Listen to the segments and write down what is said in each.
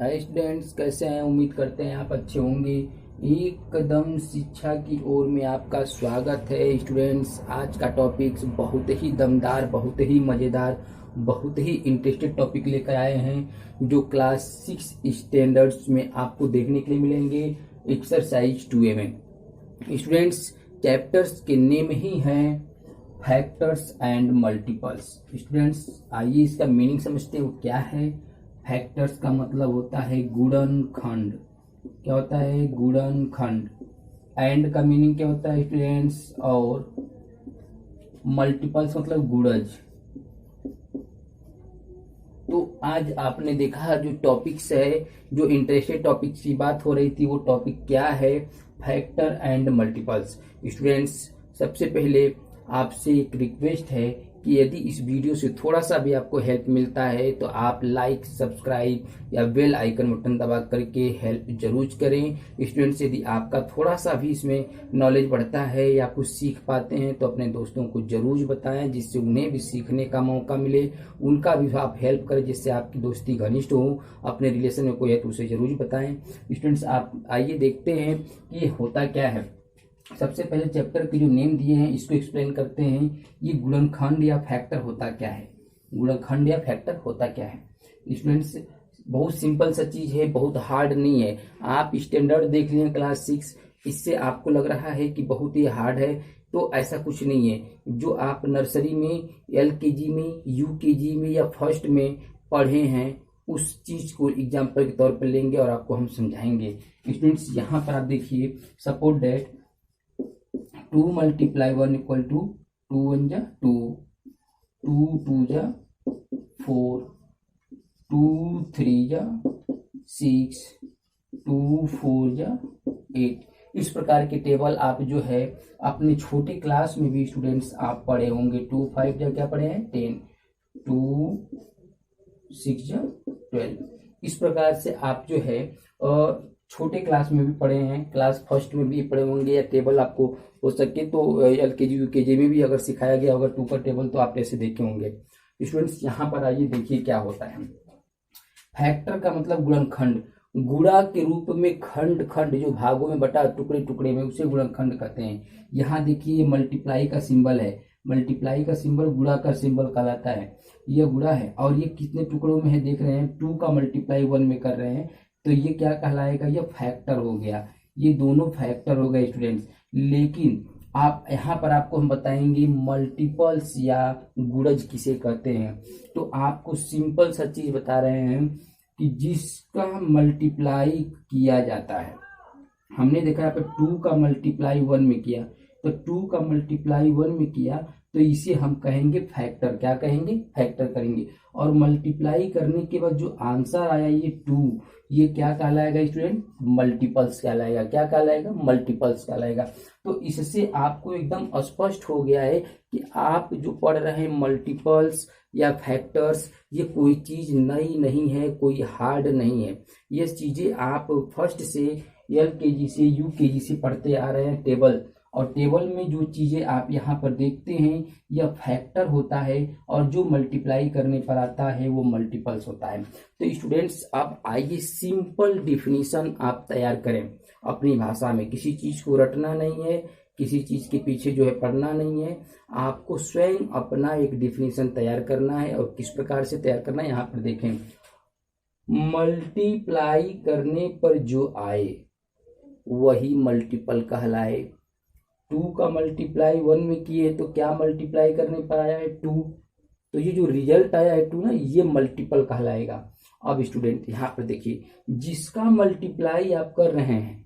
Hi students, कैसे हैं? उम्मीद करते हैं आप अच्छे होंगे। एकदम शिक्षा की ओर में आपका स्वागत है स्टूडेंट्स। आज का टॉपिक बहुत ही दमदार, बहुत ही मज़ेदार, बहुत ही इंटरेस्टेड टॉपिक लेकर आए हैं जो क्लास 6 स्टैंडर्ड्स में आपको देखने के लिए मिलेंगे एक्सरसाइज 2A में। स्टूडेंट्स, चैप्टर्स के नेम ही हैं फैक्टर्स एंड मल्टीपल्स। स्टूडेंट्स, आइए इसका मीनिंग समझते हैं वो क्या है। फैक्टर्स का मतलब होता है गुणनखंड। क्या होता है? गुणनखंड। एंड का मीनिंग क्या होता है स्टूडेंट्स? और मल्टीपल्स मतलब गुणज। तो आज आपने देखा जो टॉपिक्स है, जो इंटरेस्टेड टॉपिक्स की बात हो रही थी, वो टॉपिक क्या है? Factor and multiples. स्टूडेंट्स, सबसे पहले आपसे एक रिक्वेस्ट है कि यदि इस वीडियो से थोड़ा सा भी आपको हेल्प मिलता है तो आप लाइक, सब्सक्राइब या बेल आइकन बटन दबा करके हेल्प जरूर करें। स्टूडेंट्स, यदि आपका थोड़ा सा भी इसमें नॉलेज बढ़ता है या कुछ सीख पाते हैं तो अपने दोस्तों को जरूर बताएं, जिससे उन्हें भी सीखने का मौका मिले, उनका भी आप हेल्प करें, जिससे आपकी दोस्ती घनिष्ठ हो। अपने रिलेशन में कोई है तो उसे जरूर बताएं। स्टूडेंट्स, आप आइए देखते हैं कि होता क्या है। सबसे पहले चैप्टर के जो नेम दिए हैं इसको एक्सप्लेन करते हैं। ये गुणनखंड या फैक्टर होता क्या है? गुणनखंड या फैक्टर होता क्या है? स्टूडेंट्स, बहुत सिंपल सा चीज है, बहुत हार्ड नहीं है। आप स्टैंडर्ड देख लें क्लास 6, इससे आपको लग रहा है कि बहुत ही हार्ड है, तो ऐसा कुछ नहीं है। जो आप नर्सरी में, LKG में, UKG में या फर्स्ट में पढ़े हैं उस चीज को एग्जाम्पल के तौर पर लेंगे और आपको हम समझाएंगे। स्टूडेंट्स, यहाँ पर आप देखिए, सपोज दैट 2 × 1 = 2, 2 × 1 = 2, 2 × 2 = 4, 2 × 3 = 6, 2 × 4 = 8। इस प्रकार के टेबल आप जो है अपने छोटे क्लास में भी स्टूडेंट्स आप पढ़े होंगे। 2 × 5 = क्या पढ़े हैं? 10, 2 × 6 = 12। इस प्रकार से आप जो है छोटे क्लास में भी पढ़े हैं, क्लास फर्स्ट में भी पढ़े होंगे, या टेबल आपको हो सके तो LKG UKG में भी अगर सिखाया गया होगा 2 का टेबल तो आप ऐसे देखे होंगे। स्टूडेंट्स, यहाँ पर आइए देखिए क्या होता है। फैक्टर का मतलब गुणनखंड। गुणा के रूप में खंड खंड जो भागों में बटा, टुकड़े टुकड़े में, उसे गुणनखंड कहते हैं। यहाँ देखिए मल्टीप्लाई का सिंबल है, मल्टीप्लाई का सिंबल गुणा का सिंबल कहलाता है। यह गुणा है और ये कितने टुकड़ों में है देख रहे हैं? 2 का मल्टीप्लाई 1 में कर रहे हैं, तो ये क्या कहलाएगा? ये फैक्टर हो गया। ये दोनों फैक्टर हो गए स्टूडेंट्स। लेकिन आप यहाँ पर आपको हम बताएंगे मल्टीपल्स या गुणज किसे कहते हैं। तो आपको सिंपल सा चीज बता रहे हैं कि जिसका मल्टीप्लाई किया जाता है। हमने देखा यहाँ पे 2 का मल्टीप्लाई 1 में किया, तो 2 का मल्टीप्लाई 1 में किया तो इसे हम कहेंगे फैक्टर। क्या कहेंगे? फैक्टर करेंगे। और मल्टीप्लाई करने के बाद जो आंसर आया ये 2, ये क्या कहलाएगा स्टूडेंट? मल्टीपल्स कहलाएगा। क्या कहलाएगा? मल्टीपल्स कहलाएगा। तो इससे आपको एकदम स्पष्ट हो गया है कि आप जो पढ़ रहे हैं मल्टीपल्स या फैक्टर्स, ये कोई चीज नई नहीं है, कोई हार्ड नहीं है। ये चीजें आप फर्स्ट से LKG से UKG से पढ़ते आ रहे हैं टेबल, और टेबल में जो चीजें आप यहाँ पर देखते हैं यह फैक्टर होता है, और जो मल्टीप्लाई करने पर आता है वो मल्टीपल्स होता है। तो स्टूडेंट्स, आप आइए सिंपल डिफिनीशन आप तैयार करें अपनी भाषा में। किसी चीज को रटना नहीं है, किसी चीज के पीछे जो है पढ़ना नहीं है, आपको स्वयं अपना एक डिफिनीशन तैयार करना है। और किस प्रकार से तैयार करना है यहाँ पर देखें। मल्टीप्लाई करने पर जो आए वही मल्टीपल कहलाए। 2 का मल्टीप्लाई 1 में किए तो क्या मल्टीप्लाई करने पर आया है? 2। तो ये जो रिजल्ट आया है 2 ना, ये मल्टीपल कहलाएगा। अब स्टूडेंट यहाँ पर देखिए, जिसका मल्टीप्लाई आप कर रहे हैं,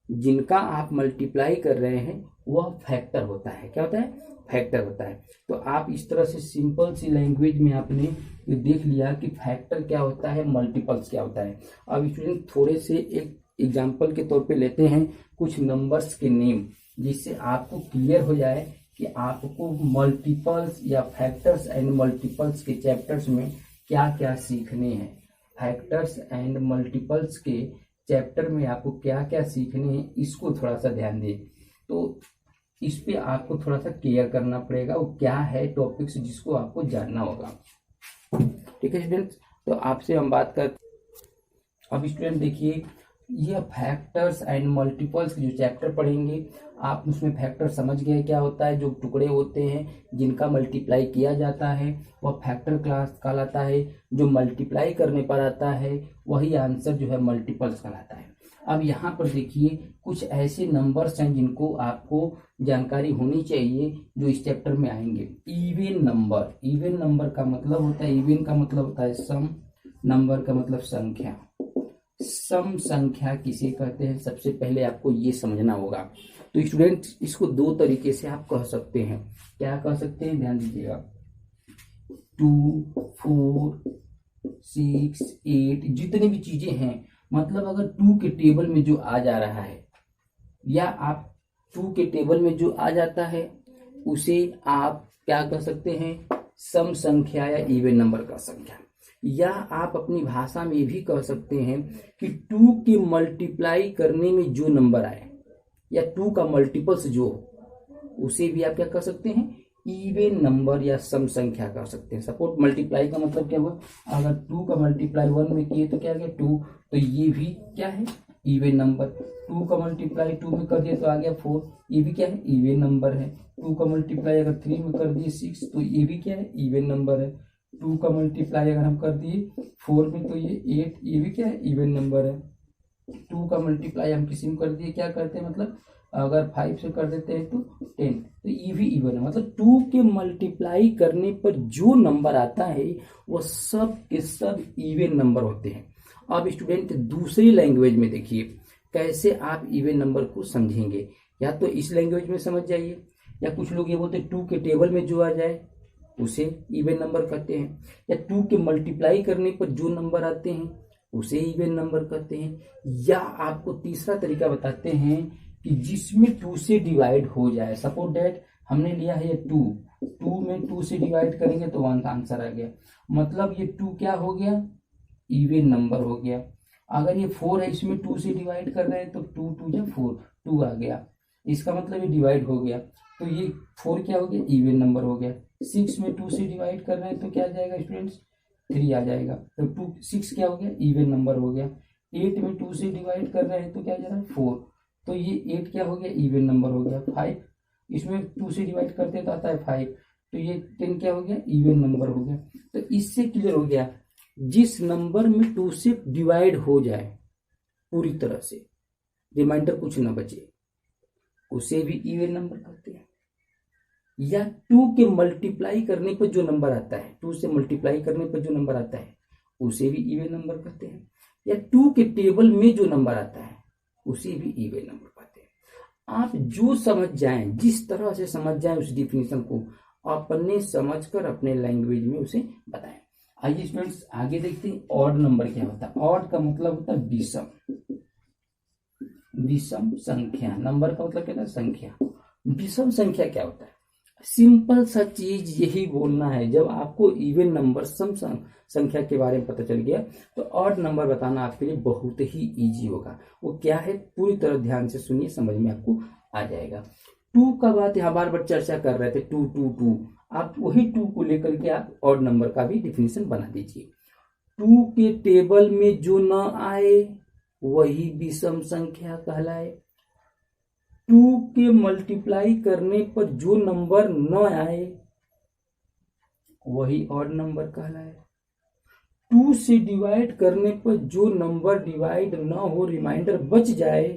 जिनका आप मल्टीप्लाई कर रहे हैं वह फैक्टर होता है। क्या होता है? फैक्टर होता है। तो आप इस तरह से सिंपल सी लैंग्वेज में आपने देख लिया कि फैक्टर क्या होता है, मल्टीपल्स क्या होता है। अब स्टूडेंट थोड़े से एक एग्जाम्पल के तौर पे लेते हैं कुछ नंबर्स के नेम, जिससे आपको क्लियर हो जाए कि आपको मल्टीपल्स या फैक्टर्स एंड मल्टीपल्स के चैप्टर्स में क्या क्या सीखने हैं। फैक्टर्स एंड मल्टीपल्स के चैप्टर में आपको क्या क्या सीखने हैं, इसको थोड़ा सा ध्यान दें। तो इस पे आपको थोड़ा सा क्लियर करना पड़ेगा वो क्या है टॉपिक्स, जिसको आपको जानना होगा। ठीक है स्टूडेंट्स, तो आपसे हम बात कर अब स्टूडेंट देखिए, ये फैक्टर्स एंड मल्टीपल्स के जो चैप्टर पढ़ेंगे आप उसमें फैक्टर समझ गए क्या होता है। जो टुकड़े होते हैं जिनका मल्टीप्लाई किया जाता है वह फैक्टर क्लास कहलाता है। जो मल्टीप्लाई करने पर आता है वही आंसर जो है मल्टीपल्स कहलाता है। अब यहाँ पर देखिए कुछ ऐसे नंबर्स हैं जिनको आपको जानकारी होनी चाहिए जो इस चैप्टर में आएंगे। इवन नंबर, इवन नंबर का मतलब होता है, इवन का मतलब होता है सम, नंबर का मतलब संख्या। सम संख्या किसे कहते हैं सबसे पहले आपको ये समझना होगा। तो स्टूडेंट इसको दो तरीके से आप कह सकते हैं। क्या कह सकते हैं, ध्यान दीजिएगा। 2, 4, 6, 8 जितनी भी चीजें हैं, मतलब अगर 2 के टेबल में जो आ जा रहा है या आप 2 के टेबल में जो आ जाता है उसे आप क्या कह सकते हैं, सम संख्या या इवन नंबर का संख्या। या आप अपनी भाषा में भी कह सकते हैं कि 2 के मल्टीप्लाई करने में जो नंबर आए या 2 का मल्टीपल्स जो हो उसे भी आप क्या कह सकते हैं, इवन नंबर या सम संख्या कह सकते हैं। सपोज मल्टीप्लाई का मतलब क्या हुआ, अगर 2 का मल्टीप्लाई 1 में किए तो क्या गया 2, तो ये भी क्या है, इवन नंबर। 2 का मल्टीप्लाई 2 में कर दिया तो आ गया 4, ये भी क्या है, इवन नंबर है। 2 का मल्टीप्लाई अगर 3 में कर दिए 6 तो ये भी क्या है, इवन नंबर है। 2 का मल्टीप्लाई अगर हम कर दिए 4 में तो ये 8, ये भी क्या है, इवन नंबर है। 2 का मल्टीप्लाई हम किसी में कर दिए क्या करते हैं, मतलब अगर 5 से कर देते हैं तो 10, तो ये भी इवन है। मतलब 2 के मल्टीप्लाई करने पर जो नंबर आता है वो सब के सब इवन नंबर होते हैं। अब स्टूडेंट दूसरी लैंग्वेज में देखिए कैसे आप इवन नंबर को समझेंगे। या तो इस लैंग्वेज में समझ जाइए, या कुछ लोग ये बोलते हैं 2 के टेबल में जो आ जाए उसे इवन नंबर कहते हैं, या 2 के मल्टीप्लाई करने पर जो नंबर आते हैं उसे इवन नंबर कहते हैं। या आपको तीसरा तरीका बताते हैं कि जिसमें 2 से डिवाइड हो जाए। सपोज दैट हमने लिया है ये 2 में 2 से डिवाइड करेंगे तो 1 का आंसर आ गया, मतलब ये 2 क्या हो गया, इवन नंबर हो गया। अगर ये 4 है, इसमें 2 से डिवाइड कर रहे हैं तो 2 2 जा 4, 2 आ गया, इसका मतलब ये डिवाइड हो गया, तो ये 4 क्या हो गया, इवन नंबर हो गया। 6 में 2 से डिवाइड कर रहे हैं तो क्या आ जाएगा स्टूडेंट्स, 3 आ जाएगा, तो 2 6 क्या हो गया, इवन नंबर हो गया। 8 में 2 से डिवाइड कर रहे हैं तो क्या आ जा रहा है 4, तो ये 8 क्या हो गया, इवन नंबर हो गया। 5 इसमें 2 से डिवाइड करते हैं तो आता है 5, तो ये 10 क्या हो गया, इवन नंबर हो गया। तो इससे क्लियर हो गया जिस नंबर में 2 से डिवाइड हो जाए पूरी तरह से, रिमाइंडर कुछ ना बचे, उसे भी इवन नंबर कहते हैं। या 2 के मल्टीप्लाई करने पर जो नंबर आता है, 2 से मल्टीप्लाई करने पर जो नंबर आता है उसे भी इवन नंबर कहते हैं। या 2 के टेबल में जो नंबर आता है उसे भी इवन नंबर कहते हैं। आप जो समझ जाएं, जिस तरह से समझ जाएं उस डिफिनेशन को अपने समझकर अपने लैंग्वेज में उसे बताएं। आइए स्टूडेंट्स आगे देखते हैं ऑड नंबर क्या होता है। ऑड का मतलब होता है विषम, विषम संख्या। नंबर का मतलब क्या है, संख्या। विषम संख्या क्या होता है, सिंपल सा चीज यही बोलना है। जब आपको इवन नंबर सम संख्या के बारे में पता चल गया तो ऑड नंबर बताना आपके लिए बहुत ही इजी होगा। वो क्या है पूरी तरह ध्यान से सुनिए, समझ में आपको आ जाएगा। 2 का बात यहाँ बार बार चर्चा कर रहे थे, 2 2 2, आप वही 2 को लेकर के आप ऑड नंबर का भी डिफिनेशन बना दीजिए। 2 के टेबल में जो न आए वही विषम संख्या कहलाए। 2 के मल्टीप्लाई करने पर जो नंबर न आए वही ऑड नंबर कहलाए। 2 से डिवाइड करने पर जो नंबर डिवाइड न हो, रिमाइंडर बच जाए,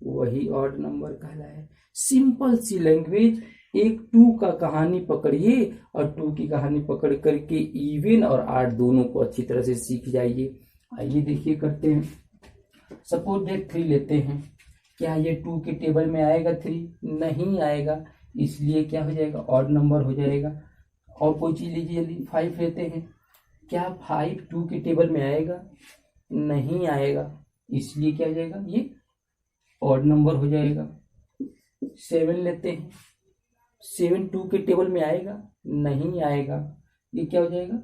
वही ऑड नंबर कहलाए। सिंपल सी लैंग्वेज। एक 2 का कहानी पकड़िए और 2 की कहानी पकड़ करके इवन और ऑड दोनों को अच्छी तरह से सीख जाइए। आइए देखिए करते हैं। सपोज दैट 3 लेते हैं, क्या ये 2 के टेबल में आएगा 3? नहीं आएगा, इसलिए क्या हो जाएगा, ऑड नंबर हो जाएगा। और कोई चीज लीजिए जल्दी। 5 लेते हैं, क्या 5 2 के टेबल में आएगा? नहीं आएगा, इसलिए क्या हो जाएगा, ये ऑड नंबर हो जाएगा। 7 लेते हैं, 7 2 के टेबल में आएगा? नहीं आएगा, ये क्या हो जाएगा,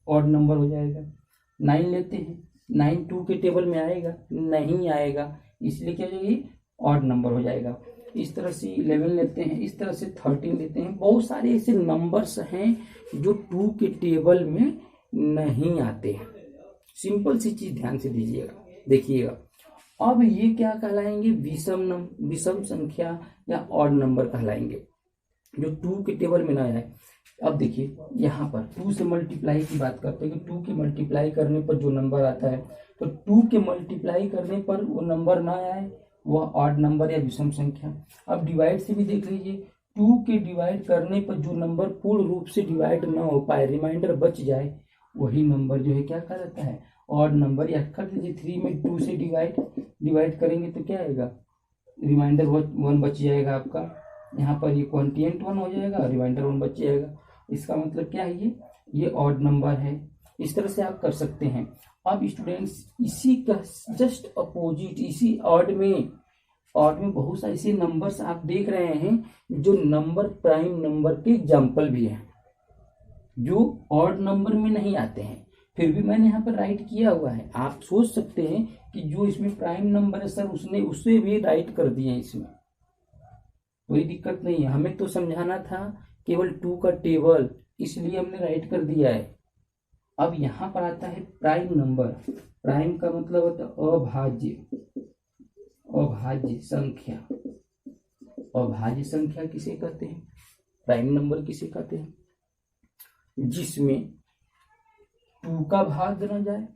ऑड नंबर हो जाएगा। 9 लेते हैं, 9 2 के टेबल में आएगा? नहीं आएगा, इसलिए क्या हो जाएगा, ये ऑड नंबर हो जाएगा। इस तरह से 11 लेते हैं, इस तरह से 13 लेते हैं। बहुत सारे ऐसे नंबर्स हैं जो 2 के टेबल में नहीं आते हैं। सिंपल सी चीज ध्यान से दीजिएगा, देखिएगा। अब ये क्या कहलाएंगे, विषम संख्या या ऑड नंबर कहलाएंगे, जो 2 के टेबल में ना आए। अब देखिए यहाँ पर 2 से मल्टीप्लाई की बात करते हैं कि 2 के मल्टीप्लाई करने पर जो नंबर आता है, तो 2 के मल्टीप्लाई करने पर वो नंबर ना आए, वह ऑड नंबर या विषम संख्या। अब डिवाइड से भी देख लीजिए, 2 के डिवाइड करने पर जो नंबर पूर्ण रूप से डिवाइड ना हो पाए, रिमाइंडर बच जाए, वही नंबर जो है क्या कहलाता है, ऑड नंबर। या कर दीजिए 3 में 2 से डिवाइड करेंगे तो क्या आएगा, रिमाइंडर 1 बच जाएगा आपका। यहाँ पर ये क्वांटिएंट 1 हो जाएगा, रिमाइंडर 1 बच जाएगा। इसका मतलब क्या है, ये ऑड नंबर है। इस तरह से आप कर सकते हैं। अब स्टूडेंट्स इसी का जस्ट अपोजिट, इसी ऑड में बहुत सारे ऐसे नंबर्स आप देख रहे हैं जो नंबर प्राइम नंबर के एग्जाम्पल भी हैं, जो ऑड नंबर में नहीं आते हैं, फिर भी मैंने यहाँ पर राइट किया हुआ है। आप सोच सकते हैं कि जो इसमें प्राइम नंबर है सर, उसने उससे भी राइट कर दिए, इसमें कोई दिक्कत नहीं है। हमें तो समझाना था केवल 2 का टेबल, इसलिए हमने राइट कर दिया है। अब यहाँ पर आता है प्राइम नंबर। प्राइम का मतलब होता है अभाज्य संख्या। अभाज्य संख्या किसे कहते हैं, प्राइम नंबर किसे कहते हैं, जिसमें 2 का भाग न जाए,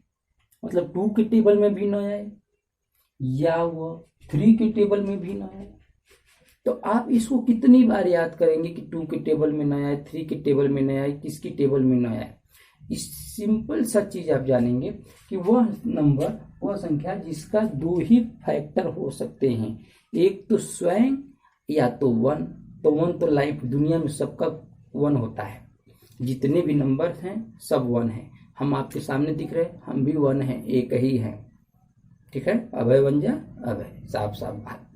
मतलब 2 के टेबल में भी न आए, या वह 3 के टेबल में भी न आए। तो आप इसको कितनी बार याद करेंगे कि 2 के टेबल में न आए, 3 के टेबल में न आए, किसके टेबल में न आए। इस सिंपल सा चीज आप जानेंगे कि वह नंबर, वह संख्या जिसका 2 ही फैक्टर हो सकते हैं, एक तो स्वयं या तो 1। तो 1 तो लाइफ दुनिया में सबका 1 होता है, जितने भी नंबर हैं सब 1 है। हम आपके सामने दिख रहे हैं, हम भी 1 हैं, एक ही है, ठीक है। अभय बन जा अभय, साफ साफ बात।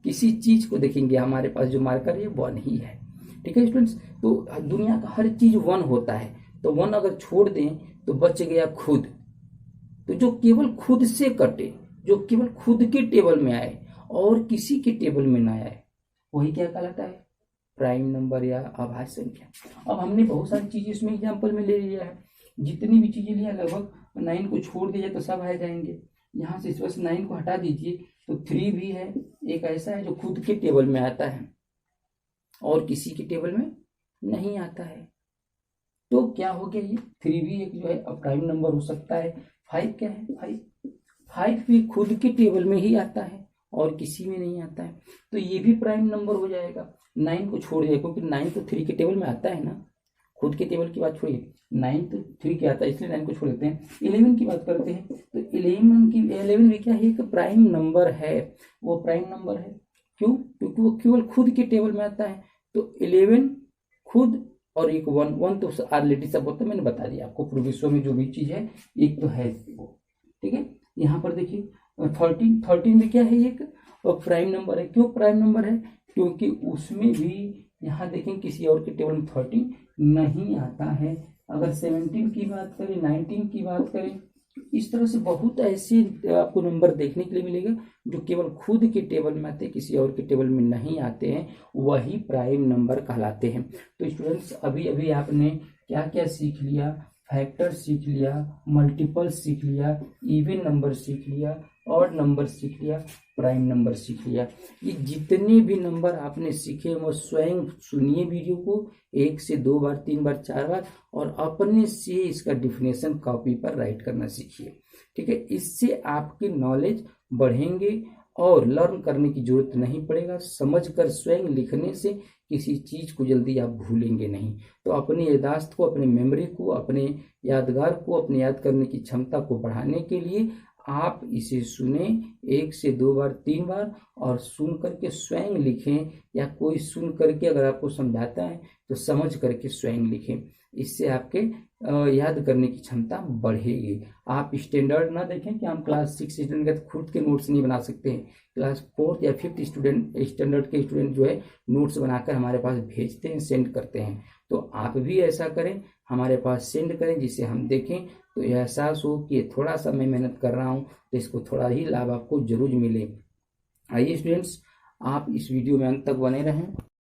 किसी चीज को देखेंगे हमारे पास जो मार्कर है 1 ही है, ठीक है स्टूडेंट्स। तो दुनिया का हर चीज 1 होता है, तो 1 अगर छोड़ दें तो बच गया खुद। तो जो केवल खुद से कटे, जो केवल खुद के टेबल में आए और किसी के टेबल में ना आए, वही क्या कहलाता है, प्राइम नंबर या अभाज्य संख्या। अब हमने बहुत सारी चीजें इसमें एग्जाम्पल में ले लिया है, जितनी भी चीजें लिया लगभग 9 को छोड़ दिया तो सब आ जाएंगे। यहाँ से बस 9 को हटा दीजिए तो 3 भी है, एक ऐसा है जो खुद के टेबल में आता है और किसी के टेबल में नहीं आता है। तो क्या हो गया, ये 3 भी एक जो है प्राइम नंबर हो सकता है। 5 क्या है, 5 भी खुद के टेबल में ही आता है और किसी में नहीं आता है, तो ये भी प्राइम नंबर हो जाएगा। 9 को छोड़ दिया क्योंकि 9 तो 3 के टेबल में आता है ना, खुद के टेबल की बात छोड़िए, 9 तो 3 के आता है, इसलिए 9 को छोड़ देते हैं। 11 की बात करते हैं तो 11 भी क्या है, एक प्राइम नंबर है, वो प्राइम नंबर है। क्यों, क्योंकि वो केवल खुद के टेबल में आता है। तो 11 खुद और एक 1 तो ऑलरेडी सब होता है, मैंने बता दिया आपको। पूरे विश्व में जो भी चीज है एक तो है वो, ठीक है। यहाँ पर देखिए 13 में क्या है, एक प्राइम नंबर है। क्यों प्राइम नंबर है, क्योंकि उसमें भी यहाँ देखें किसी और के टेबल में 13 नहीं आता है। अगर 17 की बात करें, 19 की बात करें, इस तरह से बहुत ऐसे आपको नंबर देखने के लिए मिलेगा जो केवल खुद के टेबल में आते हैं, किसी और के टेबल में नहीं आते हैं, वही प्राइम नंबर कहलाते हैं। तो स्टूडेंट्स अभी अभी आपने क्या क्या सीख लिया, फैक्टर सीख लिया, मल्टीपल सीख लिया, इवन नंबर सीख लिया, ऑड नंबर सीख लिया, प्राइम नंबर सीख लिया। ये जितने भी नंबर आपने सीखे वो स्वयं सुनिए वीडियो को 1 से 2 बार, 3 बार, 4 बार, और अपने से इसका डिफिनेशन कॉपी पर राइट करना सीखिए, ठीक है। इससे आपके नॉलेज बढ़ेंगे और लर्न करने की जरूरत नहीं पड़ेगा। समझकर स्वयं लिखने से किसी चीज को जल्दी आप भूलेंगे नहीं। तो अपनी याददाश्त को, अपने मेमोरी को, अपने यादगार को, अपने याद करने की क्षमता को बढ़ाने के लिए आप इसे सुने 1 से 2 बार, 3 बार, और सुन करके स्वयं लिखें, या कोई सुन करके अगर आपको समझाता है तो समझ करके स्वयं लिखें। इससे आपके याद करने की क्षमता बढ़ेगी। आप स्टैंडर्ड ना देखें कि हम क्लास 6 स्टूडेंट के खुद के नोट्स नहीं बना सकते हैं। क्लास 4th या 5th स्टैंडर्ड के स्टूडेंट जो है नोट्स बनाकर हमारे पास भेजते हैं, सेंड करते हैं। तो आप भी ऐसा करें, हमारे पास सेंड करें, जिससे हम देखें तो यह एहसास हो कि थोड़ा सा मैं मेहनत कर रहा हूँ तो इसको थोड़ा ही लाभ आपको जरूर मिले। आइए स्टूडेंट्स, आप इस वीडियो में अंत तक बने रहें।